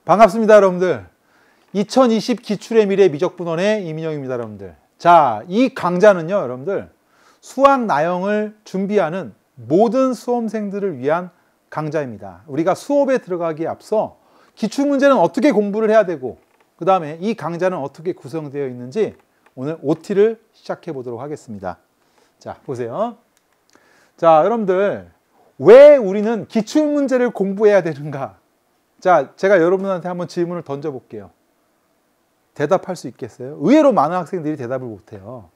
반갑습니다, 여러분들. 2020 기출의 미래 미적분원의 이민영입니다, 여러분들. 자, 이 강좌는요, 여러분들, 수학 나형을 준비하는 모든 수험생들을 위한 강좌입니다. 우리가 수업에 들어가기에 앞서 기출문제는 어떻게 공부를 해야 되고, 그 다음에 이 강좌는 어떻게 구성되어 있는지 오늘 OT를 시작해 보도록 하겠습니다. 자, 보세요. 자, 여러분들, 왜 우리는 기출문제를 공부해야 되는가? 자, 제가 여러분한테 한번 질문을 던져볼게요. 대답할 수 있겠어요? 의외로 많은 학생들이 대답을 못해요.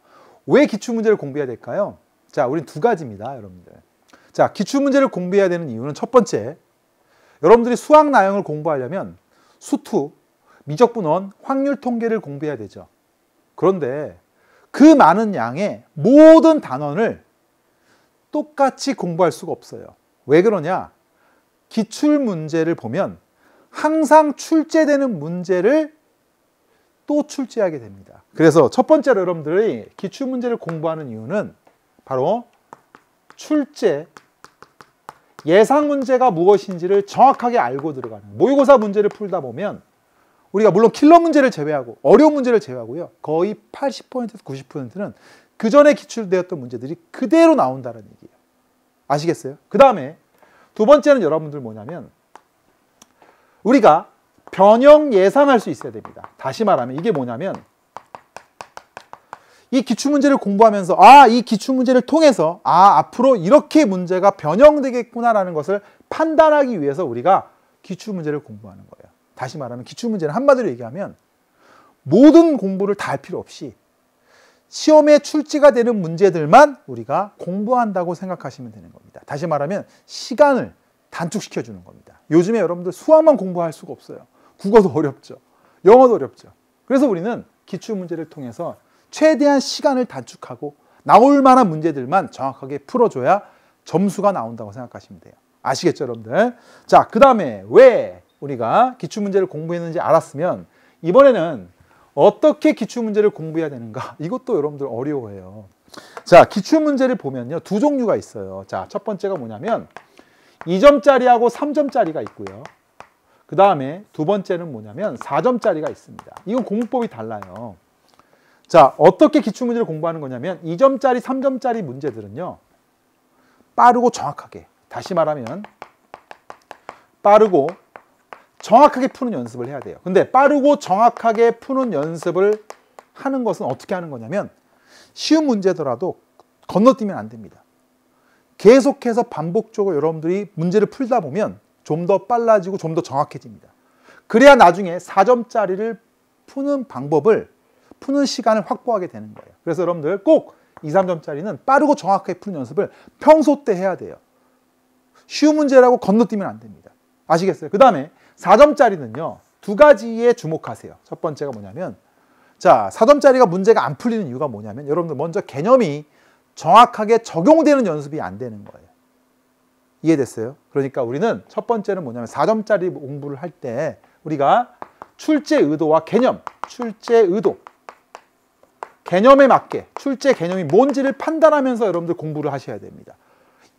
왜 기출문제를 공부해야 될까요? 자, 우린 두 가지입니다, 여러분들. 자, 기출문제를 공부해야 되는 이유는 첫 번째, 여러분들이 수학 나형을 공부하려면 수투, 미적분원, 확률 통계를 공부해야 되죠. 그런데 그 많은 양의 모든 단원을 똑같이 공부할 수가 없어요. 왜 그러냐? 기출문제를 보면 항상 출제되는 문제를 또 출제하게 됩니다. 그래서 첫 번째로 여러분들이 기출문제를 공부하는 이유는 바로 출제, 예상 문제가 무엇인지를 정확하게 알고 들어가는, 모의고사 문제를 풀다 보면 우리가 물론 킬러 문제를 제외하고 어려운 문제를 제외하고요, 거의 80%에서 90%는 그 전에 기출되었던 문제들이 그대로 나온다는 얘기예요. 아시겠어요? 그 다음에 두 번째는 여러분들 뭐냐면 우리가 변형 예상할 수 있어야 됩니다. 다시 말하면 이게 뭐냐면 이 기출문제를 공부하면서 이 기출문제를 통해서 앞으로 이렇게 문제가 변형되겠구나라는 것을 판단하기 위해서 우리가 기출문제를 공부하는 거예요. 다시 말하면 기출문제는 한마디로 얘기하면 모든 공부를 다 할 필요 없이 시험에 출제가 되는 문제들만 우리가 공부한다고 생각하시면 되는 겁니다. 다시 말하면 시간을 단축시켜 주는 겁니다. 요즘에 여러분들 수학만 공부할 수가 없어요. 국어도 어렵죠. 영어도 어렵죠. 그래서 우리는 기출문제를 통해서 최대한 시간을 단축하고 나올 만한 문제들만 정확하게 풀어줘야 점수가 나온다고 생각하시면 돼요. 아시겠죠, 여러분들? 자, 그 다음에 왜 우리가 기출문제를 공부했는지 알았으면 이번에는 어떻게 기출문제를 공부해야 되는가? 이것도 여러분들 어려워해요. 자, 기출문제를 보면요, 두 종류가 있어요. 자, 첫 번째가 뭐냐면 2점짜리하고 3점짜리가 있고요. 그 다음에 두 번째는 뭐냐면 4점짜리가 있습니다. 이건 공부법이 달라요. 자, 어떻게 기출문제를 공부하는 거냐면 2점짜리, 3점짜리 문제들은요, 빠르고 정확하게, 다시 말하면 빠르고 정확하게 푸는 연습을 해야 돼요. 근데 빠르고 정확하게 푸는 연습을 하는 것은 어떻게 하는 거냐면 쉬운 문제더라도 건너뛰면 안 됩니다. 계속해서 반복적으로 여러분들이 문제를 풀다 보면 좀 더 빨라지고 좀 더 정확해집니다. 그래야 나중에 4점짜리를 푸는 방법을, 푸는 시간을 확보하게 되는 거예요. 그래서 여러분들 꼭 2, 3점짜리는 빠르고 정확하게 푸는 연습을 평소 때 해야 돼요. 쉬운 문제라고 건너뛰면 안 됩니다. 아시겠어요? 그 다음에 4점짜리는요, 두 가지에 주목하세요. 첫 번째가 뭐냐면, 자, 4점짜리가 문제가 안 풀리는 이유가 뭐냐면 여러분들 먼저 개념이 정확하게 적용되는 연습이 안 되는 거예요. 이해됐어요? 그러니까 우리는 첫 번째는 뭐냐면 4점짜리 공부를 할 때 우리가 출제 의도와 개념, 출제 의도, 개념에 맞게 출제 개념이 뭔지를 판단하면서 여러분들 공부를 하셔야 됩니다.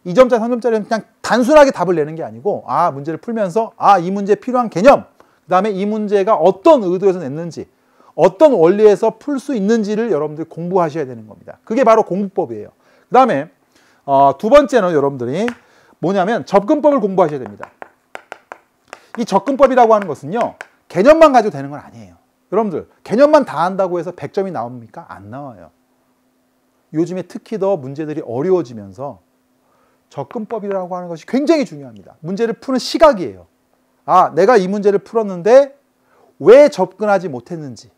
2점짜리, 3점짜리는 그냥 단순하게 답을 내는 게 아니고 문제를 풀면서 이 문제에 필요한 개념, 그 다음에 이 문제가 어떤 의도에서 냈는지, 어떤 원리에서 풀 수 있는지를 여러분들이 공부하셔야 되는 겁니다. 그게 바로 공부법이에요. 그 다음에 두 번째는 여러분들이 뭐냐면 접근법을 공부하셔야 됩니다. 이 접근법이라고 하는 것은요, 개념만 가지고 되는 건 아니에요. 여러분들 개념만 다 한다고 해서 100점이 나옵니까? 안 나와요. 요즘에 특히 더 문제들이 어려워지면서 접근법이라고 하는 것이 굉장히 중요합니다. 문제를 푸는 시각이에요. 내가 이 문제를 풀었는데 왜 접근하지 못했는지,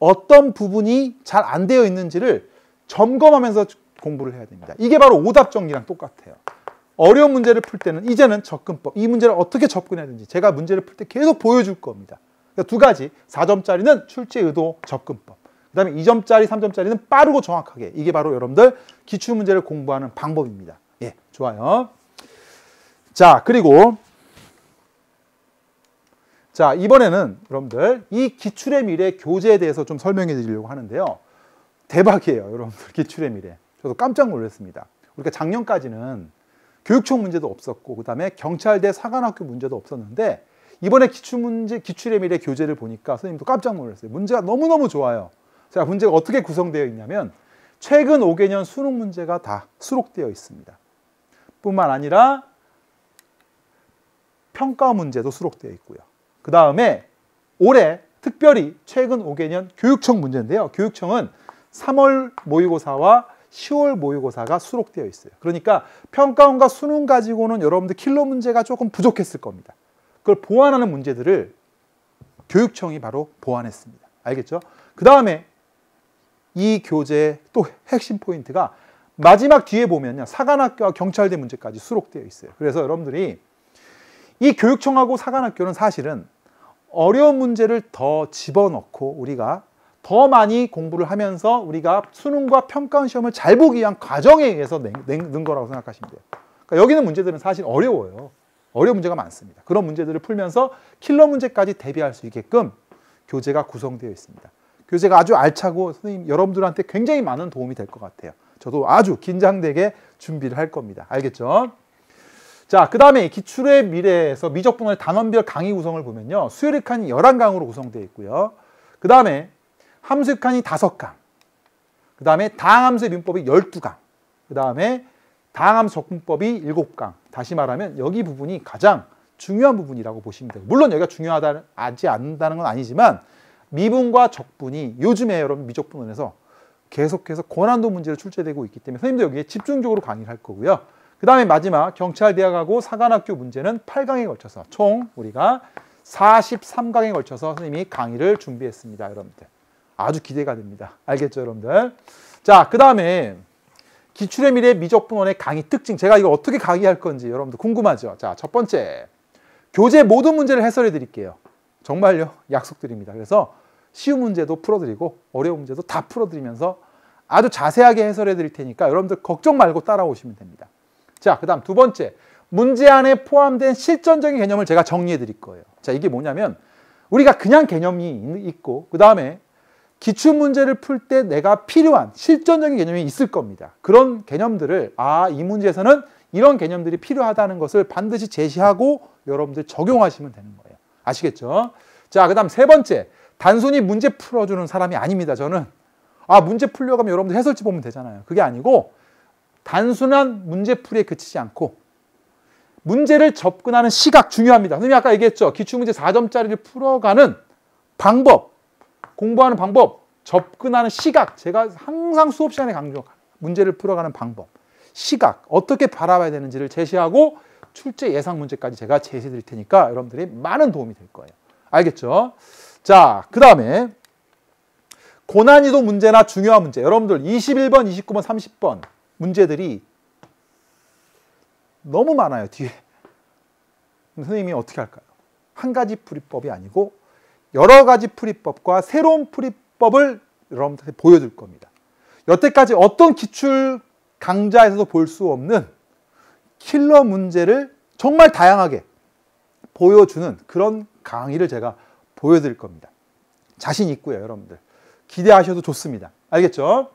어떤 부분이 잘 안 되어 있는지를 점검하면서 공부를 해야 됩니다. 이게 바로 오답 정리랑 똑같아요. 어려운 문제를 풀 때는 이제는 접근법, 이 문제를 어떻게 접근해야 되는지 제가 문제를 풀 때 계속 보여줄 겁니다. 그러니까 두 가지, 4점짜리는 출제 의도, 접근법. 그 다음에 2점짜리, 3점짜리는 빠르고 정확하게. 이게 바로 여러분들 기출문제를 공부하는 방법입니다. 예, 좋아요. 자, 그리고 자, 이번에는 여러분들 이 기출의 미래 교재에 대해서 좀 설명해 드리려고 하는데요. 대박이에요, 여러분들. 기출의 미래. 저도 깜짝 놀랐습니다. 우리가 작년까지는 교육청 문제도 없었고, 그 다음에 경찰대 사관학교 문제도 없었는데 이번에 기출의 미래 교재를 보니까 선생님도 깜짝 놀랐어요. 문제가 너무너무 좋아요. 자, 문제가 어떻게 구성되어 있냐면 최근 5개년 수능 문제가 다 수록되어 있습니다. 뿐만 아니라 평가 문제도 수록되어 있고요. 그 다음에 올해 특별히 최근 5개년 교육청 문제인데요. 교육청은 3월 모의고사와 10월 모의고사가 수록되어 있어요. 그러니까 평가원과 수능 가지고는 여러분들 킬러 문제가 조금 부족했을 겁니다. 그걸 보완하는 문제들을 교육청이 바로 보완했습니다. 알겠죠? 그 다음에 이 교재의 또 핵심 포인트가 마지막 뒤에 보면요. 사관학교와 경찰대 문제까지 수록되어 있어요. 그래서 여러분들이 이 교육청하고 사관학교는 사실은 어려운 문제를 더 집어넣고 우리가 더 많이 공부를 하면서 우리가 수능과 평가원 시험을 잘 보기 위한 과정에 의해서 낸 거라고 생각하시면 돼요. 그러니까 여기 있는 문제들은 사실 어려워요. 어려운 문제가 많습니다. 그런 문제들을 풀면서 킬러 문제까지 대비할 수 있게끔 교재가 구성되어 있습니다. 교재가 아주 알차고 선생님 여러분들한테 굉장히 많은 도움이 될 것 같아요. 저도 아주 긴장되게 준비를 할 겁니다. 알겠죠? 자, 그 다음에 기출의 미래에서 미적분원의 단원별 강의 구성을 보면요. 수열의 칸이 11강으로 구성되어 있고요. 그 다음에 함수의 칸이 5강. 그 다음에 다항함수의 민법이 12강. 그 다음에 다항함수 적분법이 7강. 다시 말하면 여기 부분이 가장 중요한 부분이라고 보시면 돼요. 물론 여기가 중요하지 않다는 건 아니지만 미분과 적분이 요즘에 여러분 미적분원에서 계속해서 고난도 문제로 출제되고 있기 때문에 선생님도 여기에 집중적으로 강의를 할 거고요. 그 다음에 마지막 경찰대학하고 사관학교 문제는 8강에 걸쳐서 총 우리가 43강에 걸쳐서 선생님이 강의를 준비했습니다. 여러분들 아주 기대가 됩니다. 알겠죠 여러분들? 자, 그 다음에 기출의 미래 미적분원의 강의 특징, 제가 이거 어떻게 강의할 건지 여러분들 궁금하죠? 자, 첫 번째, 교재 모든 문제를 해설해 드릴게요. 정말요, 약속드립니다. 그래서 쉬운 문제도 풀어드리고 어려운 문제도 다 풀어드리면서 아주 자세하게 해설해 드릴 테니까 여러분들 걱정 말고 따라오시면 됩니다. 자, 그 다음 두 번째, 문제 안에 포함된 실전적인 개념을 제가 정리해 드릴 거예요. 자, 이게 뭐냐면 우리가 그냥 개념이 있고 그 다음에 기출문제를 풀 때 내가 필요한 실전적인 개념이 있을 겁니다. 그런 개념들을 이 문제에서는 이런 개념들이 필요하다는 것을 반드시 제시하고 여러분들 적용하시면 되는 거예요. 아시겠죠? 자, 그 다음 세 번째, 단순히 문제 풀어주는 사람이 아닙니다. 저는 문제 풀려고 하면 여러분들 해설지 보면 되잖아요. 그게 아니고 단순한 문제풀이에 그치지 않고 문제를 접근하는 시각 중요합니다. 선생님이 아까 얘기했죠. 기출문제 4점짜리를 풀어가는 방법, 공부하는 방법, 접근하는 시각. 제가 항상 수업 시간에 강조, 문제를 풀어가는 방법, 시각, 어떻게 바라봐야 되는지를 제시하고 출제 예상 문제까지 제가 제시해 드릴 테니까 여러분들이 많은 도움이 될 거예요. 알겠죠? 자, 그 다음에 고난이도 문제나 중요한 문제. 여러분들 21번, 29번, 30번 문제들이 너무 많아요, 뒤에. 선생님이 어떻게 할까요? 한 가지 풀이법이 아니고 여러 가지 풀이법과 새로운 풀이법을 여러분들한테 보여줄 겁니다. 여태까지 어떤 기출 강좌에서도 볼 수 없는 킬러 문제를 정말 다양하게 보여주는 그런 강의를 제가 보여드릴 겁니다. 자신 있고요, 여러분들. 기대하셔도 좋습니다. 알겠죠?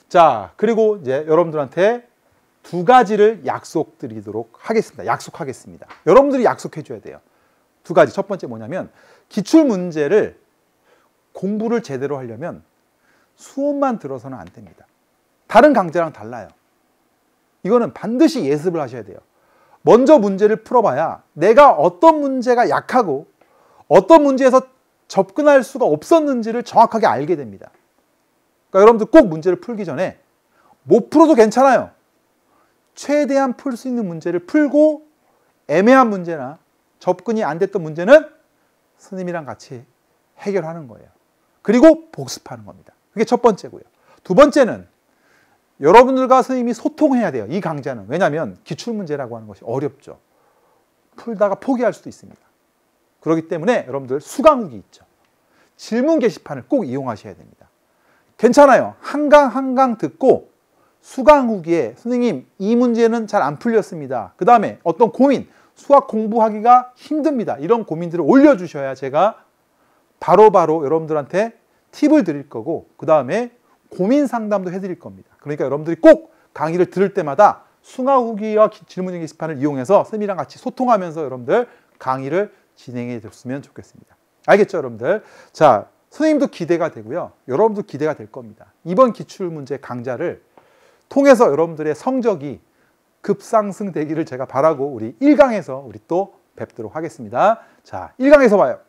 자, 그리고 이제 여러분들한테 두 가지를 약속드리도록 하겠습니다. 약속하겠습니다. 여러분들이 약속해 줘야 돼요. 두 가지. 첫 번째 뭐냐면 기출 문제를 공부를 제대로 하려면 수업만 들어서는 안 됩니다. 다른 강좌랑 달라요. 이거는 반드시 예습을 하셔야 돼요. 먼저 문제를 풀어봐야 내가 어떤 문제가 약하고 어떤 문제에서 접근할 수가 없었는지를 정확하게 알게 됩니다. 그러니까 여러분들 꼭 문제를 풀기 전에 못 풀어도 괜찮아요. 최대한 풀 수 있는 문제를 풀고 애매한 문제나 접근이 안 됐던 문제는 선생님이랑 같이 해결하는 거예요. 그리고 복습하는 겁니다. 그게 첫 번째고요. 두 번째는 여러분들과 선생님이 소통해야 돼요. 이 강좌는. 왜냐하면 기출문제라고 하는 것이 어렵죠. 풀다가 포기할 수도 있습니다. 그렇기 때문에 여러분들 수강 후기 있죠. 질문 게시판을 꼭 이용하셔야 됩니다. 괜찮아요. 한 강 한 강 듣고 수강 후기에 선생님 이 문제는 잘 안 풀렸습니다. 그 다음에 어떤 고민, 수학 공부하기가 힘듭니다. 이런 고민들을 올려주셔야 제가 바로바로 여러분들한테 팁을 드릴 거고 그 다음에 고민 상담도 해드릴 겁니다. 그러니까 여러분들이 꼭 강의를 들을 때마다 수강 후기와 질문 게시판을 이용해서 선생님이랑 같이 소통하면서 여러분들 강의를 진행해 줬으면 좋겠습니다. 알겠죠, 여러분들? 자, 선생님도 기대가 되고요. 여러분도 기대가 될 겁니다. 이번 기출문제 강좌를 통해서 여러분들의 성적이 급상승되기를 제가 바라고 우리 1강에서 우리 또 뵙도록 하겠습니다. 자, 1강에서 봐요.